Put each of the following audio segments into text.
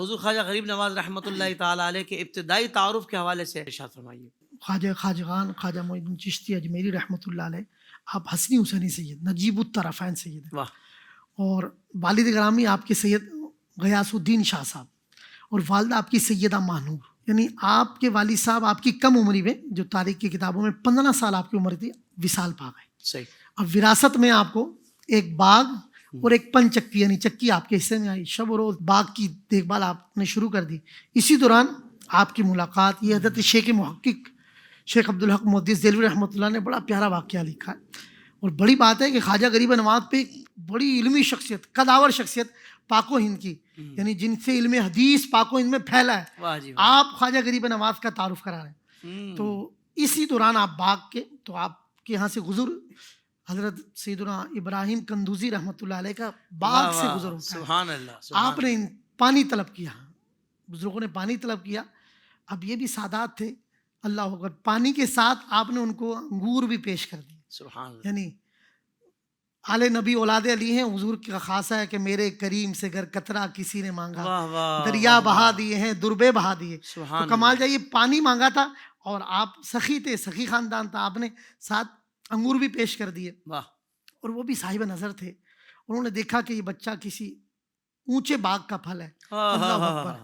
حضور خواجہ غریب نواز رحمۃ اللہ تعالی علیہ کے ابتدائی تعارف کے حوالے سے ارشاد فرمائیے۔ خواجہ خواجگان خواجہ معین الدین چشتی اجمیری رحمۃ اللہ علیہ، آپ حسنی حسینی سید، نجیب الطرفین سید ہیں، واہ، اور والد گرامی آپ کے سید غیاث الدین شاہ صاحب، اور والدہ آپ کی سیدہ ماہنور۔ یعنی آپ کے والد صاحب آپ کی کم عمری میں، جو تاریخ کی کتابوں میں 15 سال آپ کی عمر تھی، وصال پا گئے۔ صحیح۔ اب وراثت میں آپ کو ایک باغ اور ایک پن چکی، یعنی چکی آپ کے حصے میں آئی۔ شب و روز باغ کی دیکھ بھال آپ نے شروع کر دی۔ اسی دوران آپ کی ملاقات، یہ حضرت شیخ محقق شیخ عبدالحق محدث دہلوی رحمۃ اللہ نے بڑا پیارا واقعہ لکھا ہے، اور بڑی بات ہے کہ خواجہ غریب نواز پہ ایک بڑی علمی شخصیت، قداور شخصیت پاک و ہند کی، یعنی جن سے علم حدیث پاک و ہند میں پھیلا ہے، واہ جی واہ۔ آپ خواجہ غریب نواز کا تعارف کرا رہے ہیں۔ تو اسی دوران آپ باغ کے، تو آپ کے یہاں سے گزر حضرت سیدنا ابراہیم کندوزی رحمۃ اللہ علیہ کا باغ سے گزر ہوتا ہے۔ سبحان اللہ۔ آپ نے پانی طلب کیا، بزرگوں نے پانی طلب کیا۔ اب یہ بھی سادات تھے، اللہ اکبر، پانی کے ساتھ آپ نے ان کو انگور بھی پیش کر دیے۔ سبحان اللہ۔ یعنی آل نبی اولاد علی ہیں، حضور کا خاصہ ہے کہ میرے کریم سے گر قطرہ کسی نے مانگا، واہ واہ، دریا بہا دیے ہیں، دربے بہا دیے۔ سبحان تو کمال جائیے، پانی مانگا تھا، اور آپ سخی تھے، سخی خاندان تھا، آپ نے ساتھ انگور بھی پیش کر دیے۔ واہ، اور وہ بھی صاحب نظر تھے، انہوں نے دیکھا کہ یہ بچہ کسی اونچے باغ کا پھل ہے۔ اللہ اکبر۔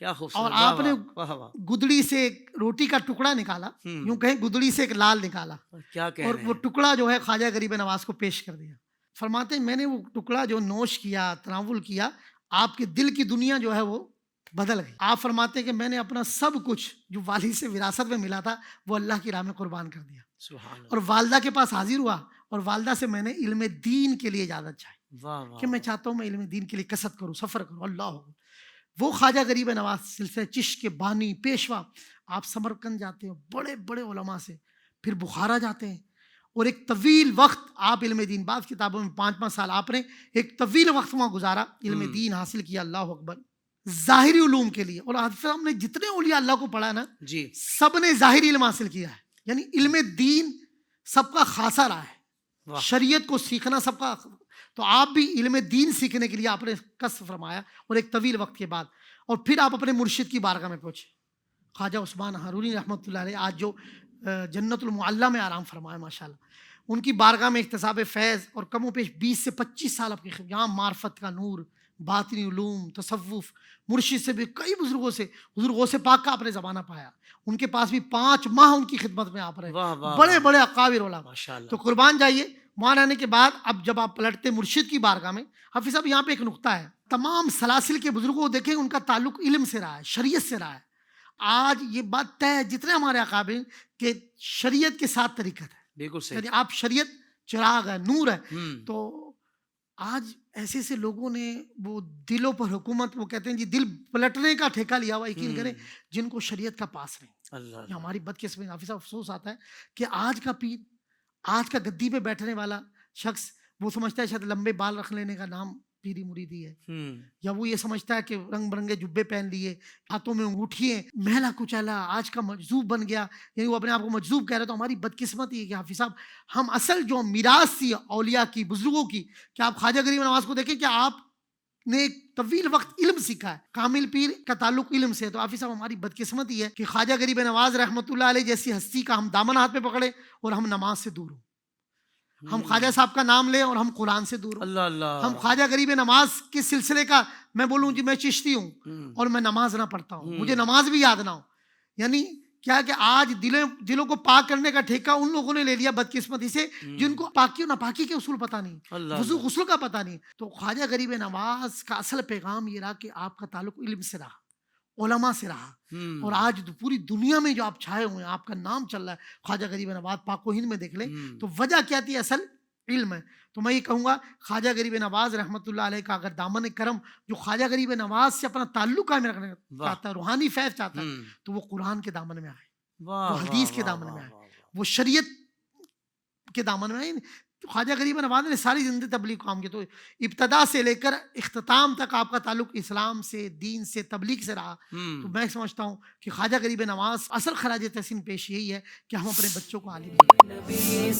کیا خوبصورت۔ اور آپ نے واہ واہ، گدڑی سے ایک روٹی کا ٹکڑا نکالا، یوں کہیں گدڑی سے ایک لال نکالا، کیا کہہ اور رہے وہ ہیں۔ ٹکڑا جو ہے خواجہ غریب نواز کو پیش کر دیا۔ فرماتے ہیں میں نے وہ ٹکڑا جو نوش کیا، تناول کیا، آپ کے دل کی دنیا جو ہے وہ بدل گئی۔ آپ فرماتے ہیں کہ میں نے اپنا سب کچھ جو والد سے وراثت میں ملا تھا وہ اللہ کی راہ میں قربان کر دیا، سبحان اللہ۔ اور والدہ کے پاس حاضر ہوا، اور والدہ سے میں نے علم دین کے لیے اجازت چاہی واہ واہ، کہ میں چاہتا ہوں میں علم دین کے لیے کسرت کروں، سفر کروں۔ اللہ اکبر۔ وہ خواجہ غریب نواز سلسلہ چشت کے بانی پیشوا، آپ سمرقند جاتے ہیں بڑے بڑے علماء سے، پھر بخارا جاتے ہیں، اور ایک طویل وقت آپ علم دین، بعض کتابوں میں 5 سال آپ نے ایک طویل وقت وہاں گزارا، علم دین حاصل کیا۔ اللہ اکبر۔ ظاہری علوم کے لیے، اور حضرت صاحب نے جتنے اولیاء اللہ کو پڑھا نا، جی، سب نے ظاہری علم حاصل کیا ہے، یعنی علم دین سب کا خاصہ رہا ہے، واہ، شریعت کو سیکھنا سب کا۔ تو آپ بھی علم دین سیکھنے کے لیے آپ نے قصد فرمایا، اور ایک طویل وقت کے بعد، اور پھر آپ اپنے مرشد کی بارگاہ میں پہنچے، خواجہ عثمان ہارونی رحمۃ اللہ علیہ، آج جو جنت المعلیٰ میں آرام فرمائے ماشاءاللہ، ان کی بارگاہ میں اکتساب فیض، اور کم و بیش 20 سے 25 سال آپ کی خدمت، یہاں معرفت کا نور، باطنی علوم، تصوف، مرشد سے بھی کئی بزرگوں سے، حضور غوث پاک کا آپ نے زمانہ پایا، ان کے پاس بھی 5 ماہ ان کی خدمت میں آپ رہے، واہ واہ، بڑے بڑے اکابر علماء۔ ماشاءاللہ۔ تو قربان جائیے، وہاں رہنے کے بعد اب جب آپ پلٹتے مرشد کی بارگاہ میں، حافظ صاحب یہاں پہ ایک نقطہ ہے، تمام سلاسل کے بزرگوں کو دیکھیں، ان کا تعلق علم سے رہا ہے، شریعت سے رہا ہے۔ آج یہ بات طے ہے جتنے ہمارے اکابر کہ شریعت کے ساتھ طریقت ہے، بالکل صحیح۔ یعنی آپ شریعت چراغ ہے، نور ہے۔ ہوں، تو آج ایسے ایسے لوگوں نے وہ دلوں پر حکومت، وہ کہتے ہیں جی دل پلٹنے کا ٹھیکہ لیا ہوا، یقین کریں جن کو شریعت کا پاس نہیں۔ اللہ یہ اللہ، ہماری بدقسمتی، حافظ صاحب افسوس آتا ہے کہ آج کا پیر، آج کا گدی پہ بیٹھنے والا شخص، وہ سمجھتا ہے شاید لمبے بال رکھ لینے کا نام پیری مریدی ہے، یا وہ یہ سمجھتا ہے کہ رنگ برنگے جبے پہن لیے، ہاتھوں میں انگوٹھیاں، مہلا کچیلا، آج کا مجذوب بن گیا، یعنی وہ اپنے آپ کو مجذوب کہہ رہا ہے۔ تو ہماری بدقسمتی ہے کہ حافظ صاحب ہم اصل جو میراث تھی اولیاء کی، بزرگوں کی، کہ آپ خواجہ غریب نواز کو دیکھیں کہ آپ نے ایک طویل وقت علم سیکھا ہے، کامل پیر کا تعلق علم سے۔ تو حافظ صاحب ہماری بدقسمتی ہے کہ خواجہ غریب نواز رحمۃ اللہ علیہ جیسی ہستی کا ہم دامن ہاتھ میں پکڑے اور ہم نماز سے دور ہوں، ہم خواجہ صاحب کا نام لیں اور ہم قرآن سے دور ہوں، اللہ اللہ، ہم خواجہ غریب نواز کے سلسلے کا، میں بولوں جی میں چشتی ہوں اور میں نماز نہ پڑھتا ہوں، مجھے نماز بھی یاد نہ ہو، یعنی کیا کہ آج دلوں کو پاک کرنے کا ٹھیکہ ان لوگوں نے لے لیا بدقسمتی سے جن کو پاکی و ناپاکی کے اصول پتہ نہیں، وضو غسل کا پتہ نہیں۔ تو خواجہ غریب نواز کا اصل پیغام یہ رہا کہ آپ کا تعلق علم سے رہا، علماء سے رہا، اور آج پوری دنیا میں جو آپ چھائے ہوئے ہیں، آپ کا نام چل رہا ہے خواجہ غریب نواز، پاک و ہند میں دیکھ لیں تو وجہ کیا تھی؟ اصل علم ہے۔ تو میں یہ کہوں گا خواجہ غریب نواز رحمۃ اللہ علیہ کا اگر دامن کرم جو خواجہ غریب نواز سے اپنا تعلق قائم رکھنا چاہتا ہے، روحانی فیض چاہتا ہے، تو وہ قرآن کے دامن میں آئے، وہ حدیث کے دامن میں آئے، وہ شریعت کے دامن میں آئے۔ خواجہ غریب نواز نے ساری زندگی تبلیغ کام کی، تو ابتدا سے لے کر اختتام تک آپ کا تعلق اسلام سے، دین سے، تبلیغ سے رہا۔ تو میں سمجھتا ہوں کہ خواجہ غریب نواز اصل خراج تحسین پیش یہی ہے کہ ہم اپنے بچوں کو عالم بنائیں۔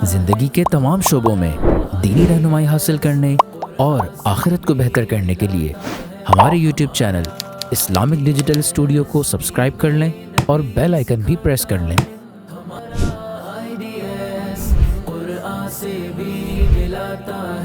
زندگی کے تمام شعبوں میں دینی رہنمائی حاصل کرنے اور آخرت کو بہتر کرنے کے لیے ہمارے YouTube channel Islamic digital studio کو سبسکرائب کر لیں اور بیل آئیکن بھی پریس کر لیں۔ قرآن سے بھی ملاتا